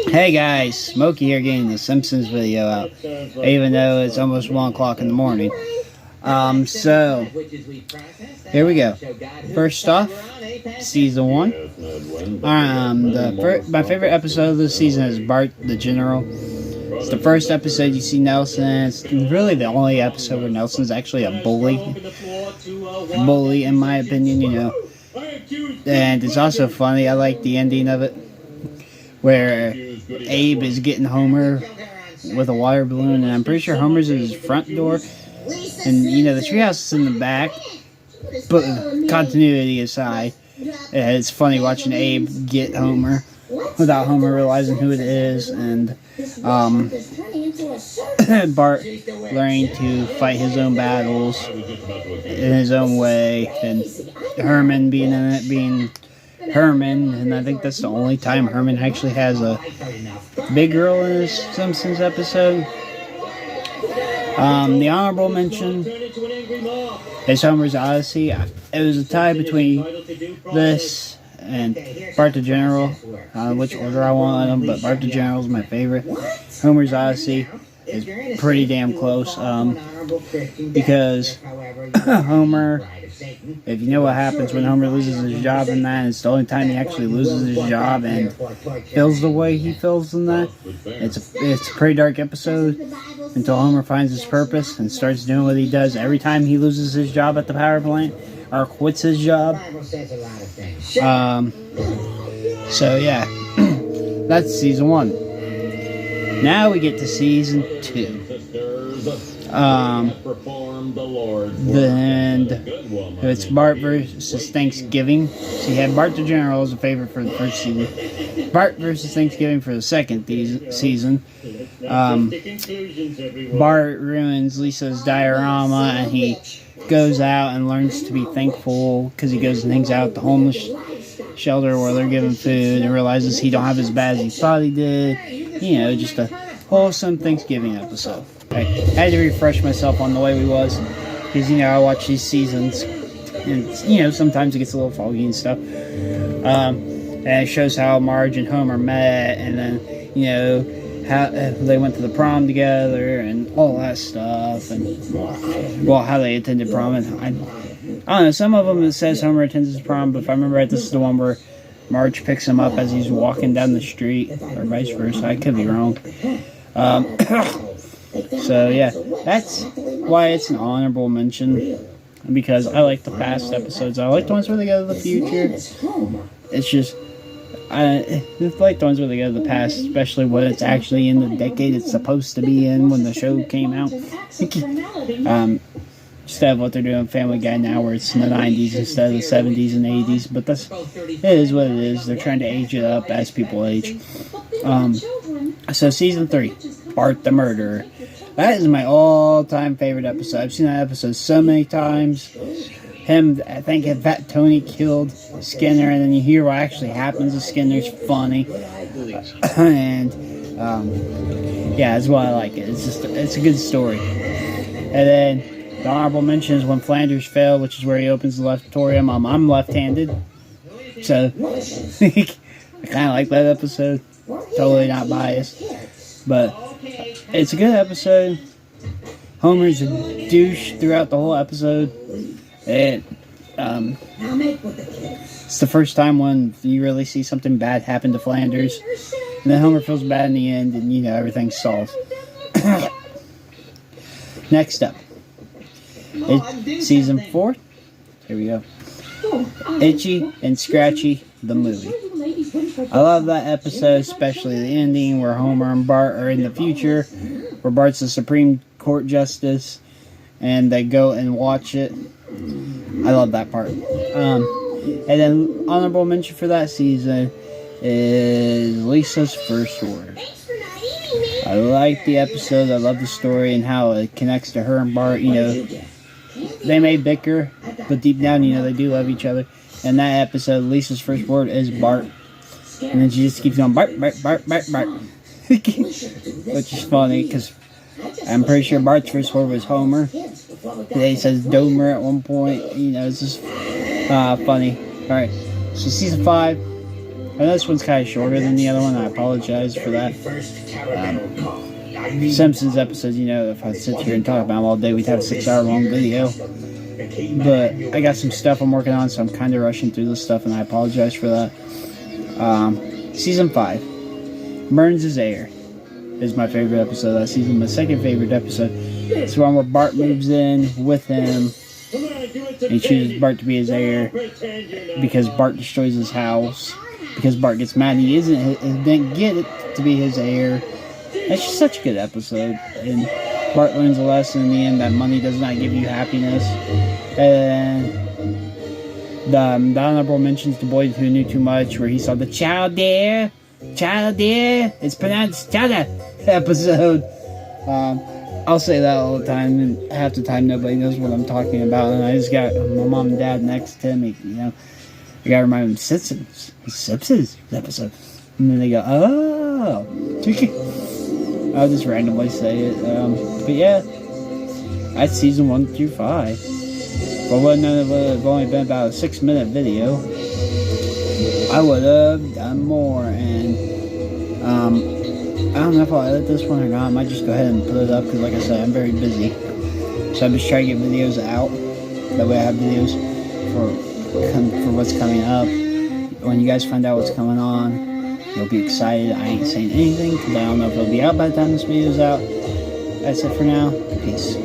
Hey guys, Smokey here getting the Simpsons video out, even though it's almost 1 o'clock in the morning. So, here we go. First off, season 1. My favorite episode of the season is Bart the General. It's the first episode you see Nelson. It's really the only episode where Nelson's actually a bully. Bully, in my opinion, you know. And it's also funny. I like the ending of it, where Abe is getting Homer with a water balloon, and I'm pretty sure Homer's at his front door, and you know the treehouse is in the back. But continuity aside, it's funny watching Abe get Homer without Homer realizing who it is, and Bart learning to fight his own battles in his own way, and Herman being in it, being Herman, and I think that's the only time Herman actually has a big girl in his Simpsons episode. The honorable mention is Homer's Odyssey. It was a tie between this and Bart the General, which order I want them, but Bart the General is my favorite. Homer's Odyssey is pretty damn close, because Homer, if you know what happens when Homer loses his job in that, it's the only time he actually loses his job and feels the way he feels in that. It's a pretty dark episode until Homer finds his purpose and starts doing what he does every time he loses his job at the power plant or quits his job. So yeah, that's season 1. Now we get to season 2. Then it's Bart versus Thanksgiving. So you had Bart the General as a favorite for the first season. Bart versus Thanksgiving for the second season. Bart ruins Lisa's diorama, and he goes out and learns to be thankful because he goes and hangs out at the homeless shelter where they're giving food and realizes he don't have as bad as he thought he did. You know, just a wholesome Thanksgiving episode. I had to refresh myself on the way we was, because, you know, I watch these seasons, and, you know, sometimes it gets a little foggy and stuff. And it shows how Marge and Homer met, and then, you know, how they went to the prom together, and all that stuff, and, well, how they attended prom. And I don't know, some of them it says Homer attends his prom, but if I remember right, this is the one where Marge picks him up as he's walking down the street, or vice versa. I could be wrong. So yeah, that's why it's an honorable mention, because I like the past episodes. I like the ones where they go to the future. It's just, I like the ones where they go to the past, especially when it's actually in the decade it's supposed to be in when the show came out. Instead of what they're doing Family Guy now, where it's in the 90s instead of the 70s and 80s. But it is what it is. They're trying to age it up as people age. So season 3, Bart the Murderer. That is my all-time favorite episode. I've seen that episode so many times. Him, I think, Fat Tony killed Skinner, and then you hear what actually happens to Skinner's funny. And, yeah, that's why I like it. It's a good story. And then the honorable mention is when Flanders failed, which is where he opens the leftorium. I'm left-handed, so I kind of like that episode. Totally not biased, but it's a good episode. Homer's a douche throughout the whole episode, and it's the first time when you really see something bad happen to Flanders, and then Homer feels bad in the end, and you know everything's solved. Next up, it's season 4. Here we go. Itchy and Scratchy, the movie. I love that episode, especially the ending where Homer and Bart are in the future, where Bart's the Supreme Court Justice, and they go and watch it. I love that part. And then honorable mention for that season is Lisa's First Word. I like the episode. I love the story and how it connects to her and Bart. You know, they may bicker, but deep down, you know, they do love each other. And that episode, Lisa's first word is Bart. And then she just keeps going, Bart, Bart, Bart, Bart, Bart. Which is funny, because I'm pretty sure Bart's first word was Homer. He says Domer at one point. You know, it's just funny. Alright, so season 5, know this one's kind of shorter than the other one. I apologize for that. Simpsons episodes, you know, if I sit here and talk about them all day, we'd have a 6-hour-long video. But I got some stuff I'm working on, so I'm kind of rushing through this stuff, and I apologize for that. Season 5, Burns' Heir, is my favorite episode of that season. My second favorite episode is the one where Bart moves in with him, and he chooses Bart to be his heir because Bart destroys his house. Because Bart gets mad he didn't get it to be his heir. It's just such a good episode. And Bart learns a lesson in the end that money does not give you happiness. And the Honorable mentions the boy who knew too much, where he saw the child there, it's pronounced chowder episode. I'll say that all the time, and half the time nobody knows what I'm talking about. And I just got my mom and dad next to me, you know. I gotta remind them Simpsons episode. And then they go, oh. I'll just randomly say it. But yeah, that's season 1 through 5. But wouldn't it have only been about a 6-minute video, I would have done more. And I don't know if I'll edit this one or not. I might just go ahead and put it up because, like I said, I'm very busy. So I'm just trying to get videos out. That way I have videos for what's coming up. When you guys find out what's coming on, you'll be excited. I ain't saying anything because I don't know if it'll be out by the time this video's out. That's it for now. Peace.